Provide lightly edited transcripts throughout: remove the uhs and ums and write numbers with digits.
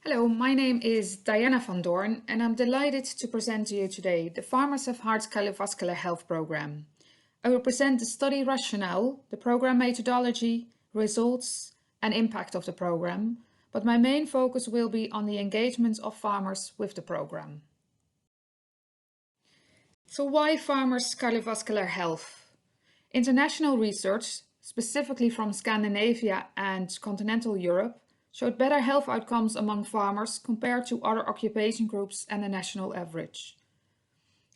Hello, my name is Diana van Doorn and I'm delighted to present to you today the Farmers of Heart's Cardiovascular Health Program. I will present the study rationale, the program methodology, results and impact of the program, but my main focus will be on the engagement of farmers with the program. So why farmers' cardiovascular health? International research, specifically from Scandinavia and continental Europe, showed better health outcomes among farmers compared to other occupation groups and the national average.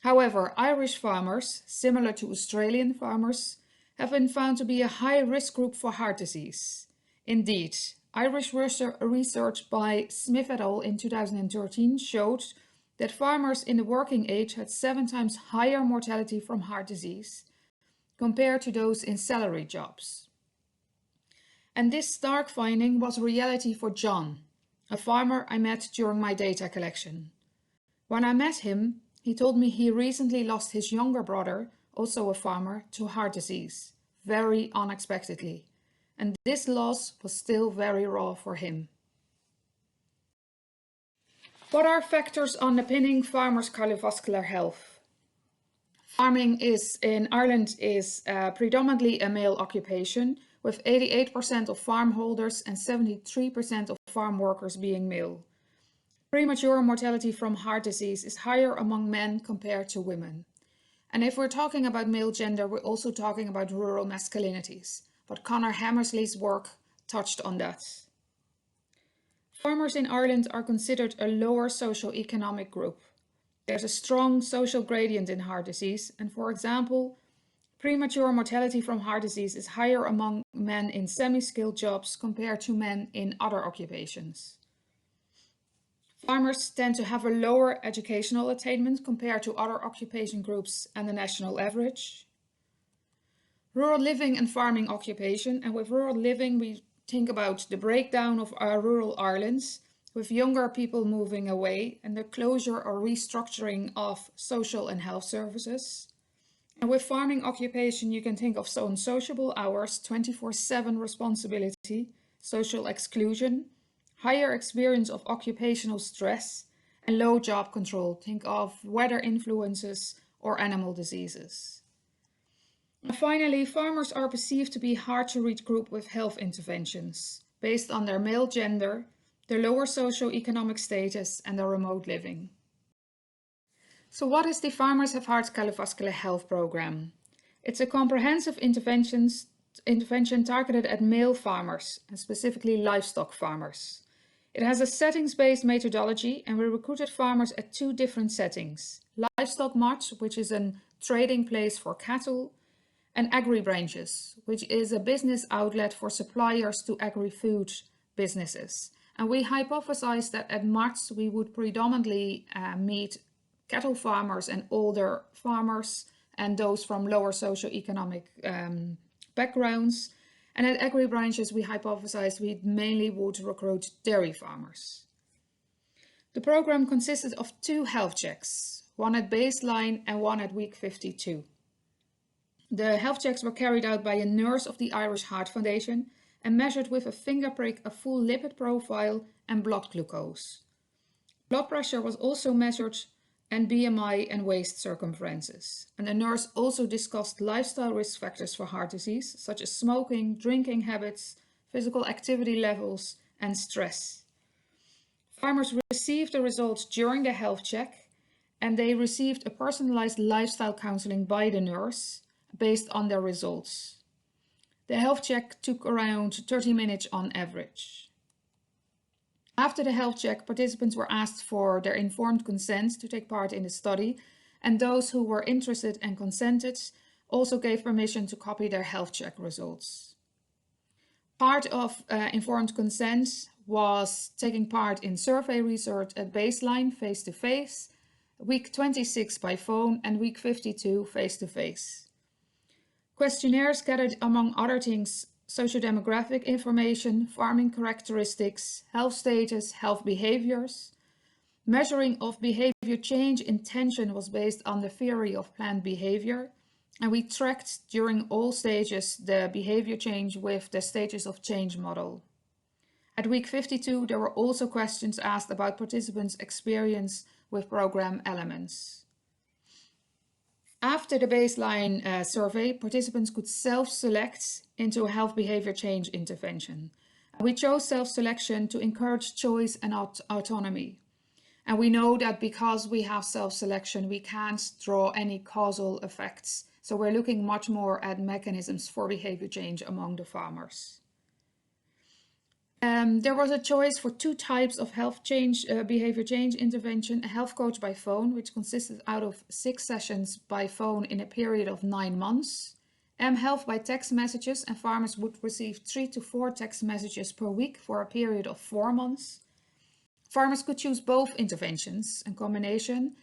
However, Irish farmers, similar to Australian farmers, have been found to be a high risk group for heart disease. Indeed, Irish research by Smith et al. In 2013 showed that farmers in the working age had 7 times higher mortality from heart disease compared to those in salary jobs. And this stark finding was reality for John, a farmer I met during my data collection. When I met him, he told me he recently lost his younger brother, also a farmer, to heart disease, very unexpectedly. And this loss was still very raw for him. What are factors underpinning farmers' cardiovascular health? Farming in Ireland is predominantly a male occupation, with 88% of farm holders and 73% of farm workers being male. Premature mortality from heart disease is higher among men compared to women. And if we're talking about male gender, we're also talking about rural masculinities. But Conor Hammersley's work touched on that. Farmers in Ireland are considered a lower socio-economic group. There's a strong social gradient in heart disease, and for example, premature mortality from heart disease is higher among men in semi-skilled jobs compared to men in other occupations. Farmers tend to have a lower educational attainment compared to other occupation groups and the national average. Rural living and farming occupation, and with rural living we think about the breakdown of our rural Ireland, with younger people moving away and the closure or restructuring of social and health services. And with farming occupation, you can think of unsociable hours, 24/7 responsibility, social exclusion, higher experience of occupational stress, and low job control. Think of weather influences or animal diseases. And finally, farmers are perceived to be hard to reach group with health interventions based on their male gender, their lower socio-economic status, and their remote living. So what is the Farmers of Heart's Cardiovascular Health Program? It's a comprehensive intervention targeted at male farmers, and specifically livestock farmers. It has a settings-based methodology, and we recruited farmers at 2 different settings. Livestock Mart, which is a trading place for cattle, and agri-branches, which is a business outlet for suppliers to agri-food businesses. And we hypothesized that at Marts we would predominantly meet cattle farmers and older farmers and those from lower socioeconomic backgrounds. And at agri-branches we hypothesized we mainly would recruit dairy farmers. The program consisted of 2 health checks, one at baseline and one at week 52. The health checks were carried out by a nurse of the Irish Heart Foundation and measured with a finger prick a full lipid profile and blood glucose. Blood pressure was also measured, and BMI and waist circumferences. And the nurse also discussed lifestyle risk factors for heart disease, such as smoking, drinking habits, physical activity levels, and stress. Farmers received the results during the health check, and they received a personalized lifestyle counseling by the nurse based on their results. The health check took around 30 minutes on average. After the health check, participants were asked for their informed consent to take part in the study, and those who were interested and consented also gave permission to copy their health check results. Part of informed consent was taking part in survey research at baseline face-to-face, week 26 by phone, and week 52 face-to-face. Questionnaires gathered, among other things, sociodemographic information, farming characteristics, health status, health behaviors. Measuring of behavior change intention was based on the theory of planned behavior, and we tracked during all stages the behavior change with the stages of change model. At week 52, there were also questions asked about participants' experience with program elements. After the baseline survey, participants could self-select into a health behavior change intervention. We chose self-selection to encourage choice and autonomy. And we know that because we have self-selection, we can't draw any causal effects. So we're looking much more at mechanisms for behavior change among the farmers. There was a choice for two types of health change, behavior change intervention: a health coach by phone, which consisted out of 6 sessions by phone in a period of 9 months, health by text messages, and farmers would receive 3 to 4 text messages per week for a period of 4 months. Farmers could choose both interventions in combination,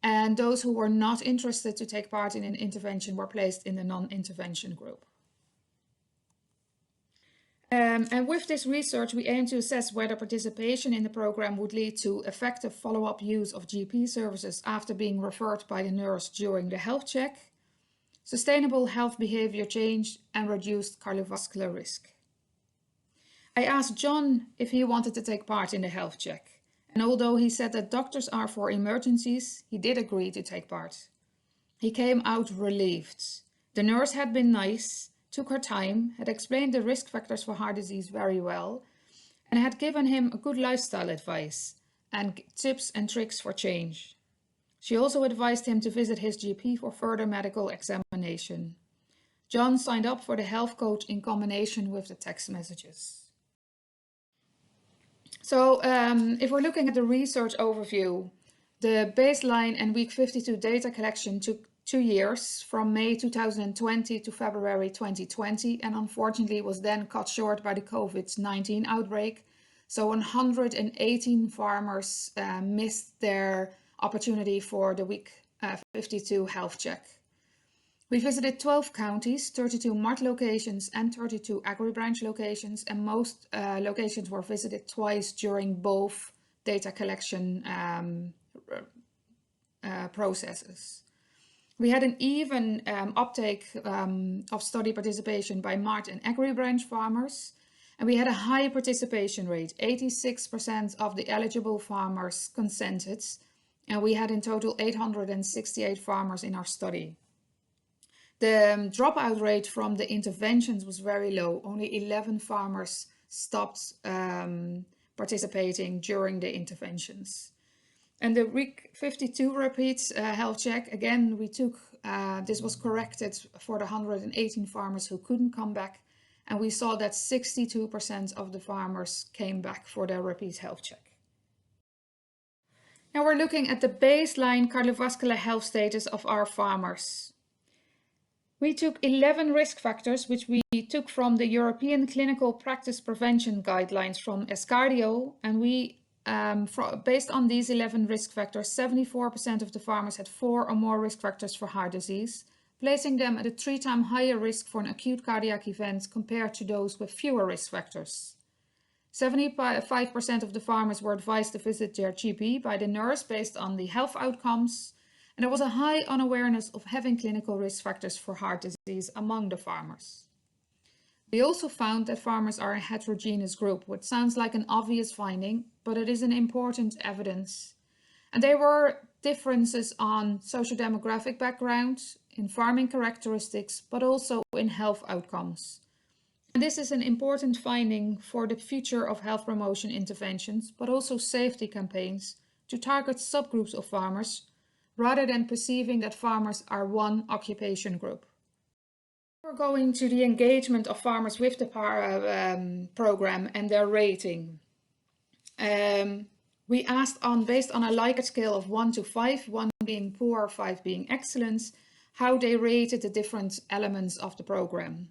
and those who were not interested to take part in an intervention were placed in the non-intervention group. And with this research, we aim to assess whether participation in the program would lead to effective follow-up use of GP services after being referred by the nurse during the health check, sustainable health behavior change, and reduced cardiovascular risk. I asked John if he wanted to take part in the health check, and although he said that doctors are for emergencies, he did agree to take part. He came out relieved. The nurse had been nice, took her time, had explained the risk factors for heart disease very well, and had given him a good lifestyle advice and tips and tricks for change. She also advised him to visit his GP for further medical examination. John signed up for the health coach in combination with the text messages. So if we're looking at the research overview, the baseline and week 52 data collection took 2 years, from May 2020 to February 2020, and unfortunately was then cut short by the COVID-19 outbreak. So 118 farmers missed their opportunity for the week 52 health check. We visited 12 counties, 32 MART locations and 32 agri-branch locations, and most locations were visited twice during both data collection processes. We had an even uptake of study participation by MART and agri-branch farmers, and we had a high participation rate. 86% of the eligible farmers consented, and we had in total 868 farmers in our study. The dropout rate from the interventions was very low. Only 11 farmers stopped participating during the interventions. And the week 52 repeat health check, again, we took, this was corrected for the 118 farmers who couldn't come back. And we saw that 62% of the farmers came back for their repeat health check. Now we're looking at the baseline cardiovascular health status of our farmers. We took 11 risk factors, which we took from the European Clinical Practice Prevention Guidelines from ESCARDIO, and we based on these 11 risk factors, 74% of the farmers had 4 or more risk factors for heart disease, placing them at a 3 times higher risk for an acute cardiac event compared to those with fewer risk factors. 75% of the farmers were advised to visit their GP by the nurse based on the health outcomes, and there was a high unawareness of having clinical risk factors for heart disease among the farmers. We also found that farmers are a heterogeneous group, which sounds like an obvious finding, but it is an important evidence. And there were differences on socio-demographic background, in farming characteristics, but also in health outcomes. And this is an important finding for the future of health promotion interventions, but also safety campaigns to target subgroups of farmers, rather than perceiving that farmers are one occupation group. We're going to the engagement of farmers with the program and their rating. We asked based on a Likert scale of 1 to 5, 1 being poor, 5 being excellent, how they rated the different elements of the program.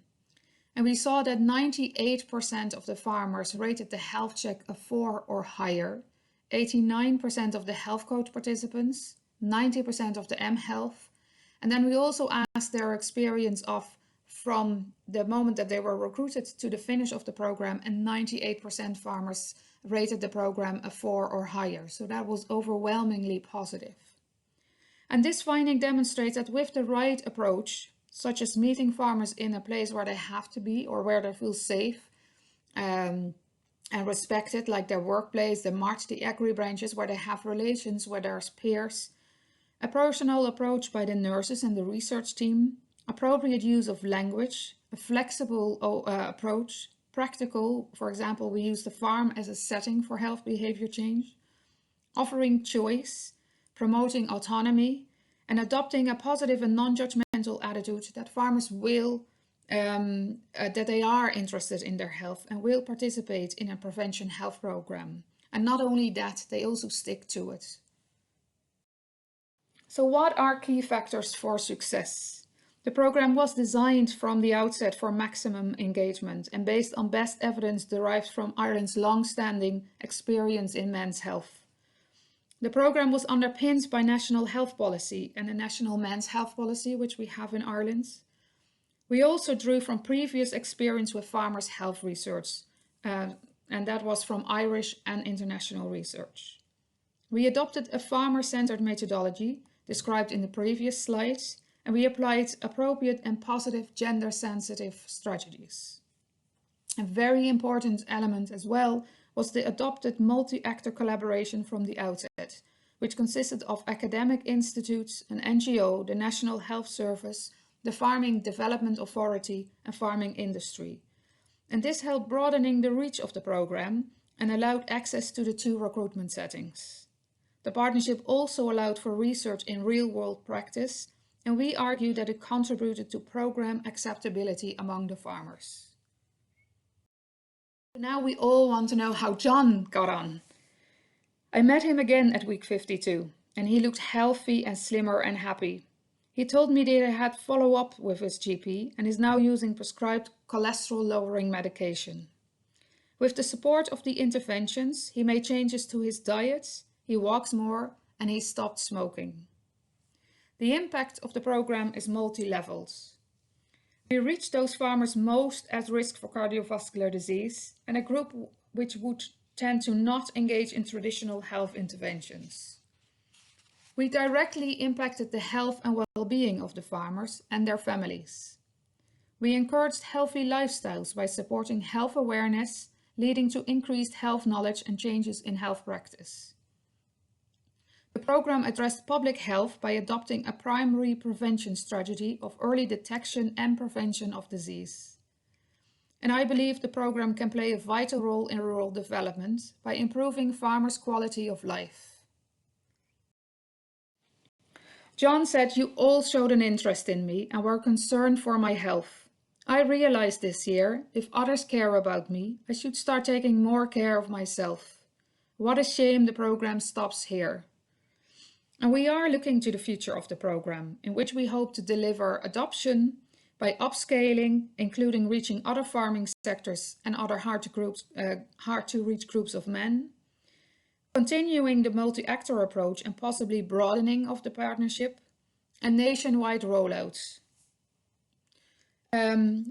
And we saw that 98% of the farmers rated the health check a 4 or higher, 89% of the health coach participants, 90% of the mHealth. And then we also asked their experience of from the moment that they were recruited to the finish of the program, and 98% farmers rated the program a 4 or higher. So that was overwhelmingly positive. And this finding demonstrates that with the right approach, such as meeting farmers in a place where they have to be or where they feel safe, and respected, like their workplace, the march, the agri branches, where they have relations with their peers. A personal approach by the nurses and the research team, appropriate use of language, a flexible approach, practical, for example, we use the farm as a setting for health behavior change, offering choice, promoting autonomy, and adopting a positive and non-judgmental attitude that farmers will, that they are interested in their health and will participate in a prevention health program. And not only that, they also stick to it. So what are key factors for success? The program was designed from the outset for maximum engagement and based on best evidence derived from Ireland's long-standing experience in men's health. The program was underpinned by national health policy and a national men's health policy, which we have in Ireland. We also drew from previous experience with farmers' health research, and that was from Irish and international research. We adopted a farmer-centered methodology described in the previous slides, and we applied appropriate and positive gender-sensitive strategies. A very important element as well was the adopted multi-actor collaboration from the outset, which consisted of academic institutes, an NGO, the National Health Service, the Farming Development Authority, and farming industry. And this helped broadening the reach of the program and allowed access to the 2 recruitment settings. The partnership also allowed for research in real-world practice, and we argue that it contributed to program acceptability among the farmers. Now we all want to know how John got on. I met him again at week 52, and he looked healthy and slimmer and happy. He told me that he had follow-up with his GP and is now using prescribed cholesterol-lowering medication. With the support of the interventions, he made changes to his diet, he walks more, and he stopped smoking. The impact of the program is multi-leveled. We reach those farmers most at risk for cardiovascular disease and a group which would tend to not engage in traditional health interventions. We directly impacted the health and well-being of the farmers and their families. We encouraged healthy lifestyles by supporting health awareness, leading to increased health knowledge and changes in health practice. The program addressed public health by adopting a primary prevention strategy of early detection and prevention of disease. And I believe the program can play a vital role in rural development by improving farmers' quality of life. John said, "You all showed an interest in me and were concerned for my health. I realized this year, if others care about me, I should start taking more care of myself. What a shame the program stops here." And we are looking to the future of the program, in which we hope to deliver adoption by upscaling, including reaching other farming sectors and other hard-to-reach groups of men, continuing the multi-actor approach and possibly broadening of the partnership, and nationwide rollouts.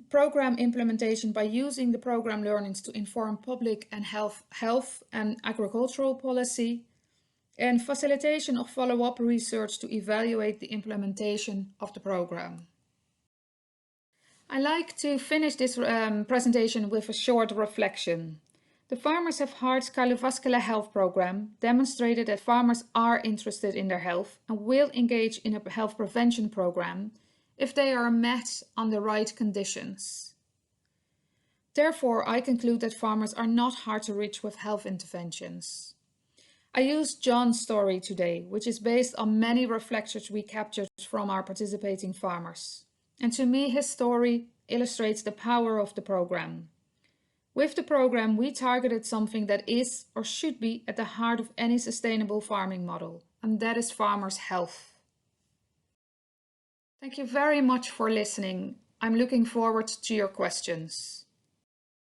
Program implementation by using the program learnings to inform public and health and agricultural policy, and facilitation of follow-up research to evaluate the implementation of the program. I like to finish this presentation with a short reflection. The Farmers Have Hearts Cardiovascular Health Program demonstrated that farmers are interested in their health and will engage in a health prevention program if they are met on the right conditions. Therefore, I conclude that farmers are not hard to reach with health interventions. I used John's story today, which is based on many reflections we captured from our participating farmers. And to me, his story illustrates the power of the program. With the program, we targeted something that is or should be at the heart of any sustainable farming model, and that is farmers' health. Thank you very much for listening. I'm looking forward to your questions.